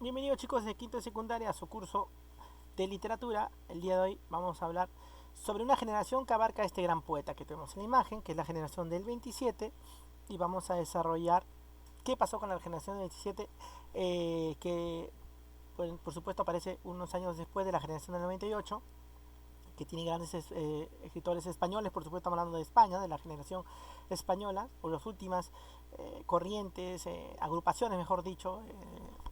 Bienvenidos chicos de quinto de secundaria a su curso de literatura. El día de hoy vamos a hablar sobre una generación que abarca a este gran poeta que tenemos en la imagen, que es la generación del 27, y vamos a desarrollar qué pasó con la generación del 27, que pues, por supuesto aparece unos años después de la generación del 98, que tiene grandes escritores españoles. Por supuesto estamos hablando de España, de la generación española, o las últimas corrientes, agrupaciones mejor dicho,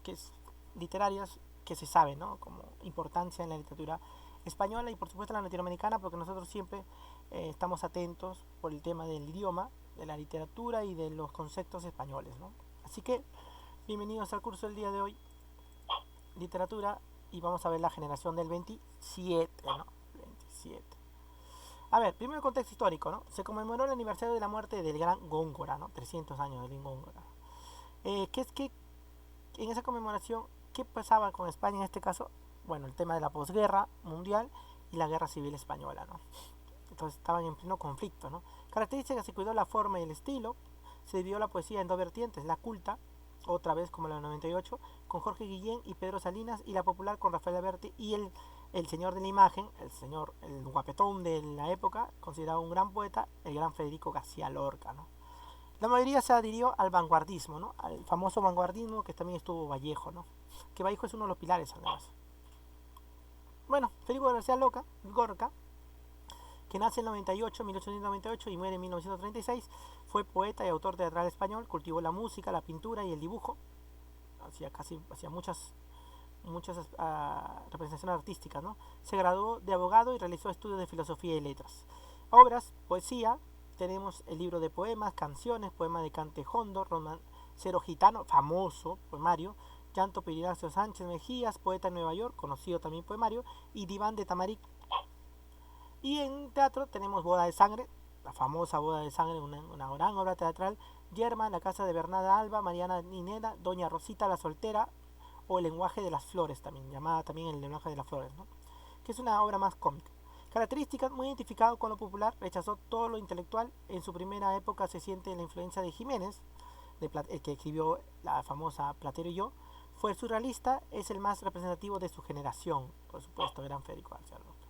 que es literarias que se saben, ¿no? Como importancia en la literatura española y por supuesto en la latinoamericana, porque nosotros siempre estamos atentos por el tema del idioma, de la literatura y de los conceptos españoles, ¿no? Así que bienvenidos al curso del día de hoy, literatura, y vamos a ver la generación del 27, ¿no? 27. A ver, primero el contexto histórico, ¿no? Se conmemoró el aniversario de la muerte del gran Góngora, ¿no? 300 años del Góngora. ¿Qué es que en esa conmemoración, qué pasaba con España en este caso? Bueno, el tema de la posguerra mundial y la guerra civil española, ¿no? Entonces estaban en pleno conflicto, ¿no? Características: se cuidó la forma y el estilo, se dividió la poesía en dos vertientes: la culta, otra vez como la del 98, con Jorge Guillén y Pedro Salinas, y la popular con Rafael Alberti y el señor de la imagen, el guapetón de la época, considerado un gran poeta, el gran Federico García Lorca, ¿no? La mayoría se adhirió al vanguardismo, ¿no? Al famoso vanguardismo que también estuvo Vallejo, ¿no? Que Vallejo es uno de los pilares, además. Bueno, Federico García Lorca, que nace en 1898 y muere en 1936, fue poeta y autor teatral español. Cultivó la música, la pintura y el dibujo. Hacía muchas representaciones artísticas, ¿no? Se graduó de abogado y realizó estudios de filosofía y letras. Obras: poesía, tenemos el libro de poemas, canciones, poema de Cantejondo, romancero gitano, famoso poemario, Llanto Pirilacio Sánchez Mejías, poeta en Nueva York, conocido también poemario, y Diván de Tamaric. Y en teatro tenemos Boda de Sangre, la famosa Boda de Sangre, una gran obra teatral, Yerma, La casa de Bernarda Alba, Mariana Ninena, Doña Rosita la soltera, o El lenguaje de las flores, también llamada también El lenguaje de las flores, ¿no? Que es una obra más cómica. Características: muy identificado con lo popular, rechazó todo lo intelectual. En su primera época se siente la influencia de Jiménez, el que escribió la famosa Platero y yo. Fue surrealista, es el más representativo de su generación, por supuesto, gran Federico García Lorca.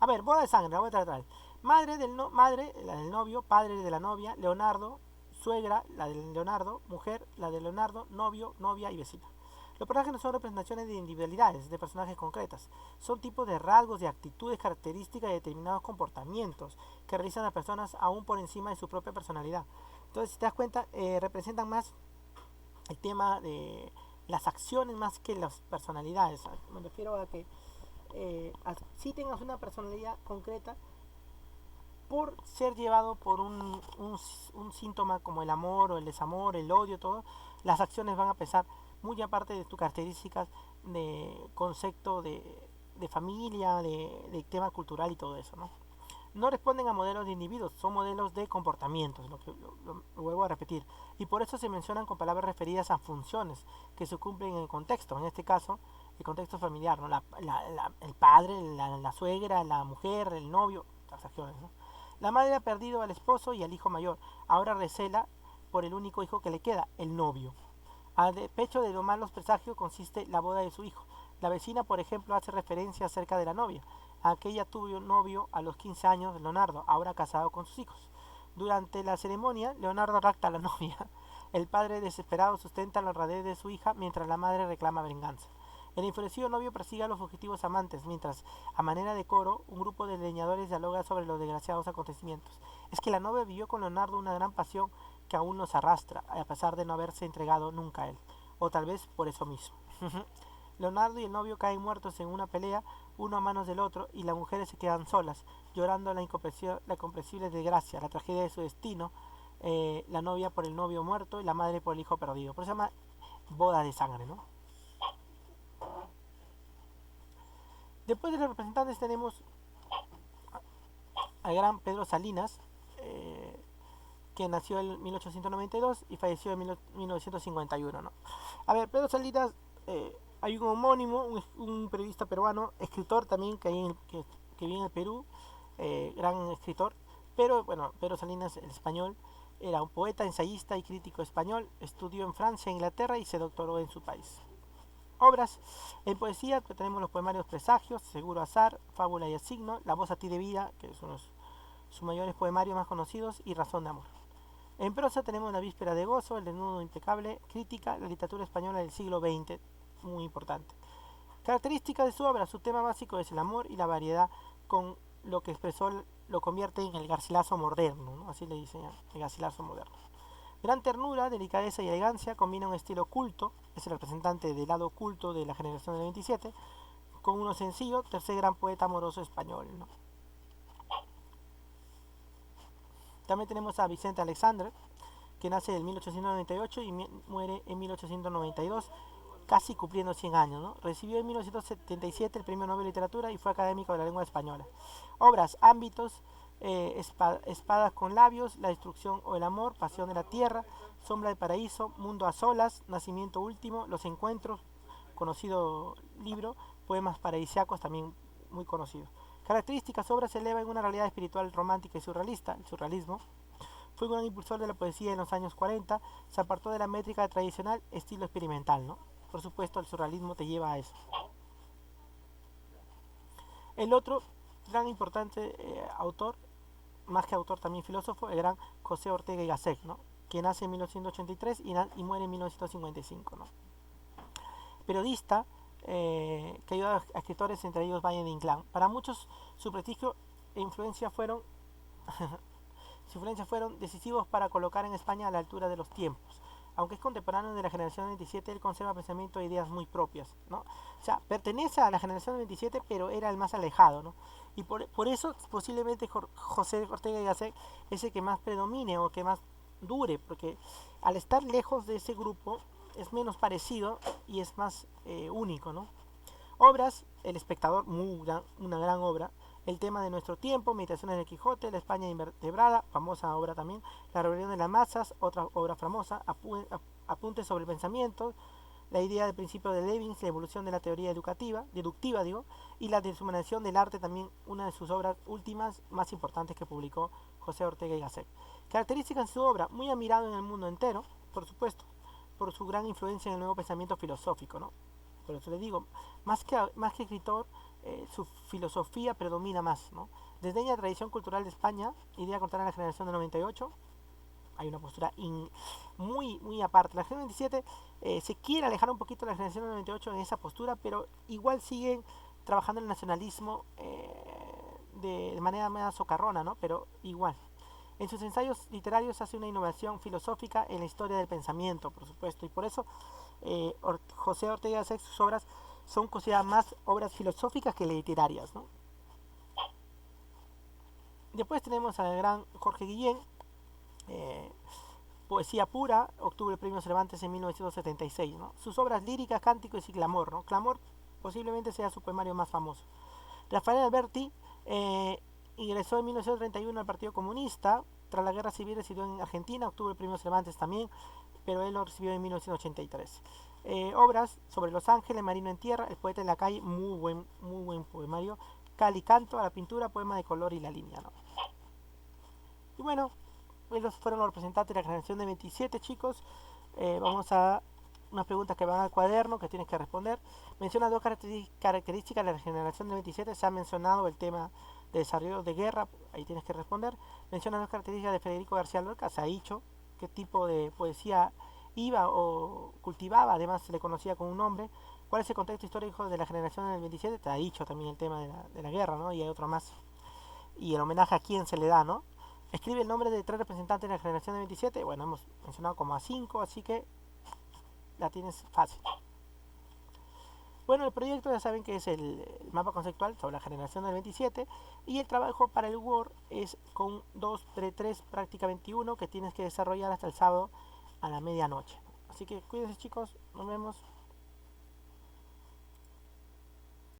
A ver, Boda de Sangre, la voy a tratar. Madre, la del novio, padre de la novia, Leonardo, suegra, la de Leonardo, mujer, la de Leonardo, novio, novia y vecina. Los personajes no son representaciones de individualidades, de personajes concretas. Son tipos de rasgos, de actitudes características de determinados comportamientos que realizan las personas aún por encima de su propia personalidad. Entonces, si te das cuenta, representan más el tema de las acciones más que las personalidades. Me refiero a que si tengas una personalidad concreta, por ser llevado por un síntoma como el amor o el desamor, el odio, todo, las acciones van a pesar muy aparte de tus características de concepto de familia, de tema cultural y todo eso, ¿no? No responden a modelos de individuos, son modelos de comportamientos, lo vuelvo a repetir. Y por eso se mencionan con palabras referidas a funciones que se cumplen en el contexto, en este caso, el contexto familiar, ¿no? El padre, la suegra, la mujer, el novio, las acciones, ¿no? La madre ha perdido al esposo y al hijo mayor, ahora recela por el único hijo que le queda, el novio. A despecho de los malos presagios consiste la boda de su hijo. La vecina, por ejemplo, hace referencia acerca de la novia. Aquella tuvo un novio a los 15 años, Leonardo, ahora casado con sus hijos. Durante la ceremonia, Leonardo rapta a la novia. El padre desesperado sustenta la honradez de su hija mientras la madre reclama venganza. El enfurecido novio persigue a los fugitivos amantes, mientras, a manera de coro, un grupo de leñadores dialoga sobre los desgraciados acontecimientos. Es que la novia vivió con Leonardo una gran pasión que aún nos arrastra, a pesar de no haberse entregado nunca a él, o tal vez por eso mismo. Leonardo y el novio caen muertos en una pelea, uno a manos del otro, y las mujeres se quedan solas, llorando la incomprensible desgracia, la tragedia de su destino, la novia por el novio muerto y la madre por el hijo perdido. Por eso se llama Boda de Sangre, ¿no? Después de los representantes tenemos al gran Pedro Salinas, que nació en 1892 y falleció en 1951, ¿no? A ver, Pedro Salinas, hay un homónimo, un periodista peruano, escritor también que vive en el Perú, gran escritor, pero bueno, Pedro Salinas, el español, era un poeta, ensayista y crítico español, estudió en Francia e Inglaterra y se doctoró en su país. Obras en poesía, pues tenemos los poemarios Presagios, Seguro Azar, Fábula y el Signo, La voz a ti de vida, que son sus mayores poemarios más conocidos, y Razón de amor. En prosa tenemos La víspera de gozo, El desnudo impecable, Crítica, la literatura española del siglo XX, muy importante. Características de su obra, su tema básico es el amor y la variedad, con lo que expresó lo convierte en el Garcilaso moderno, ¿no? Así le dicen, el Garcilaso moderno. Gran ternura, delicadeza y elegancia, combina un estilo culto, es el representante del lado culto de la generación del 27, con uno sencillo, tercer gran poeta amoroso español, ¿no? También tenemos a Vicente Alexandre, que nace en 1898 y muere en 1892, casi cumpliendo 100 años, ¿no? Recibió en 1977 el Premio Nobel de Literatura y fue académico de la lengua española. Obras, ámbitos, Espadas con labios, La destrucción o el amor, Pasión de la tierra, Sombra del paraíso, Mundo a solas, Nacimiento último, Los encuentros, conocido libro, Poemas paradisíacos, también muy conocido. Características, obra se eleva en una realidad espiritual romántica y surrealista, el surrealismo. Fue un gran impulsor de la poesía en los años 40, se apartó de la métrica tradicional, estilo experimental, ¿no? Por supuesto, el surrealismo te lleva a eso. El otro gran importante autor, más que autor también filósofo, el gran José Ortega y Gasset, ¿no? Que nace en 1983 y muere en 1955, ¿no? Periodista, que ayuda a escritores, entre ellos Valle de Inclán. Para muchos su prestigio e influencia fueron decisivos para colocar en España a la altura de los tiempos. Aunque es contemporáneo de la generación 27, él conserva pensamiento e ideas muy propias, ¿no? O sea, pertenece a la generación 27, pero era el más alejado, ¿no? Y por eso posiblemente José Ortega y Gasset es el que más predomine o que más dure, porque al estar lejos de ese grupo es menos parecido y es más único, ¿no? Obras, El espectador, una gran obra. El tema de nuestro tiempo, Meditaciones del Quijote, La España invertebrada, famosa obra también. La rebelión de las masas, otra obra famosa. Apuntes sobre el pensamiento, La idea del principio de Leibniz, La evolución de la teoría deductiva, y La deshumanización del arte, también una de sus obras últimas más importantes que publicó José Ortega y Gasset. Características de su obra, muy admirado en el mundo entero, por supuesto, por su gran influencia en el nuevo pensamiento filosófico, ¿no? Por eso le digo, más que escritor, su filosofía predomina más, ¿no? Desdeña la tradición cultural de España, idea contraria a la generación del 98, hay una postura muy aparte. La generación 27 se quiere alejar un poquito de la generación del 98 en esa postura, pero igual siguen trabajando el nacionalismo de manera más socarrona, ¿no? Pero igual. En sus ensayos literarios hace una innovación filosófica en la historia del pensamiento, por supuesto, y por eso José Ortega y Gasset, sus obras son consideradas más obras filosóficas que literarias, ¿no? Después tenemos al gran Jorge Guillén, poesía pura, obtuvo el premio Cervantes en 1976, ¿no? Sus obras líricas, cánticos y clamor, ¿no? Clamor posiblemente sea su poemario más famoso. Rafael Alberti ingresó en 1931 al Partido Comunista. Tras la guerra civil residió en Argentina, obtuvo el premio Cervantes también, pero él lo recibió en 1983. Obras sobre Los Ángeles, Marino en tierra, El poeta en la calle, muy buen poemario. Cali canto, a la pintura, poema de color y la línea, ¿no? Y bueno, esos fueron los representantes de la generación de 27, chicos. Vamos a unas preguntas que van al cuaderno que tienes que responder. Menciona dos características de la generación de 27. Se ha mencionado el tema de desarrollo de guerra, ahí tienes que responder. Menciona dos características de Federico García Lorca, se ha dicho qué tipo de poesía iba o cultivaba, además se le conocía con un nombre. ¿Cuál es el contexto histórico de la generación del 27? Te ha dicho también el tema de la guerra, ¿no? Y hay otro más. Y el homenaje a quién se le da, ¿no? Escribe el nombre de tres representantes de la generación de 27. Bueno, hemos mencionado como a 5, así que la tienes fácil. Bueno, el proyecto ya saben que es el mapa conceptual sobre la generación del 27 y el trabajo para el Word es con 2 práctica 21 que tienes que desarrollar hasta el sábado a la medianoche. Así que cuídense, chicos, nos vemos.